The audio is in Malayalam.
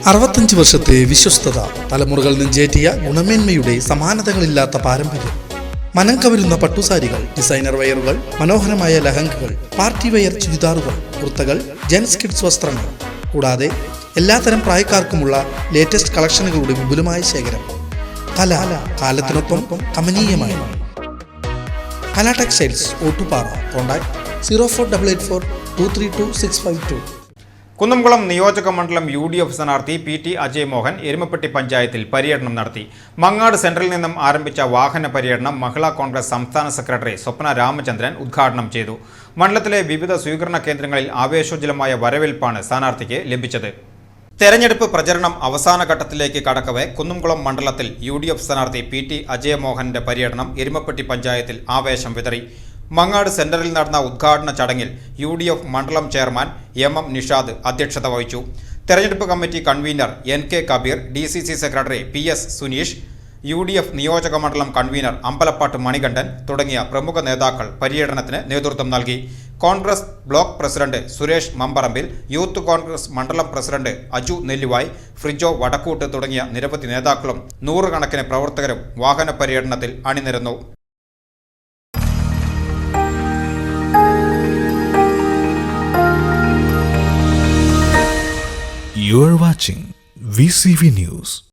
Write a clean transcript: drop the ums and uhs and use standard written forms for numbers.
65 വർഷത്തെ വിശ്വസ്തത, തലമുറകൾ നെഞ്ചേറ്റിയ ഗുണമേന്മയുടെ സമാനതകളില്ലാത്ത പാരമ്പര്യം. മനം കവരുന്ന പട്ടുസാരികൾ, ഡിസൈനർ വെയറുകൾ, മനോഹരമായ ലഹങ്കകൾ, പാർട്ടി വെയർ ചുരിദാറുകൾ, കുർത്തകൾ, ജെൻസ് കിഡ്സ് വസ്ത്രങ്ങൾ, കൂടാതെ എല്ലാത്തരം പ്രായക്കാർക്കുമുള്ള ലേറ്റസ്റ്റ് കളക്ഷനുകളുടെ വിപുലമായ ശേഖരം. കല കാലത്തിനൊപ്പം കമനീയമായി. കല ടെക്സ്റ്റൈൽസ്, ഓട്ടുപാറ. കോൺടാക്ട് 04884232 കുന്നംകുളം നിയോജക മണ്ഡലം UDF സ്ഥാനാർത്ഥി PT അജയ് മോഹൻ എരുമപ്പെട്ടി പഞ്ചായത്തിൽ പര്യടനം നടത്തി. മങ്ങാട് സെൻട്രലിൽ നിന്നും ആരംഭിച്ച വാഹന പര്യടനം മഹിളാ കോൺഗ്രസ് സംസ്ഥാന സെക്രട്ടറി സ്വപ്ന രാമചന്ദ്രൻ ഉദ്ഘാടനം ചെയ്തു. മണ്ഡലത്തിലെ വിവിധ സ്വീകരണ കേന്ദ്രങ്ങളിൽ ആവേശോജ്വലമായ വരവേൽപ്പാണ് സ്ഥാനാർത്ഥിക്ക് ലഭിച്ചത്. തെരഞ്ഞെടുപ്പ് പ്രചരണം അവസാന ഘട്ടത്തിലേക്ക് കടക്കവെ കുന്നംകുളം മണ്ഡലത്തിൽ UDF സ്ഥാനാർത്ഥി PT അജയ് മോഹന്റെ പര്യടനം എരുമപ്പെട്ടി പഞ്ചായത്തിൽ ആവേശം വിതറി. മങ്ങാട് സെന്ററിൽ നടന്ന ഉദ്ഘാടന ചടങ്ങിൽ UDF മണ്ഡലം ചെയർമാൻ MM നിഷാദ് അധ്യക്ഷത വഹിച്ചു. തെരഞ്ഞെടുപ്പ് committee convener NK Kabir, DCC secretary PS Suneesh, UDF നിയോജക മണ്ഡലം കൺവീനർ അമ്പലപ്പാട്ട് മണികണ്ഠൻ തുടങ്ങിയ പ്രമുഖ നേതാക്കൾ പര്യടനത്തിന് നേതൃത്വം നൽകി. Congress block president Suresh Mamparambil, youth Congress മണ്ഡലം പ്രസിഡന്റ് അജു നെല്ലുവായ്, ഫ്രിജോ വടക്കൂട്ട് തുടങ്ങിയ നിരവധി നേതാക്കളും നൂറുകണക്കിന് പ്രവർത്തകരും വാഹന പര്യടനത്തിൽ അണിനിരന്നു. You are watching VCV News.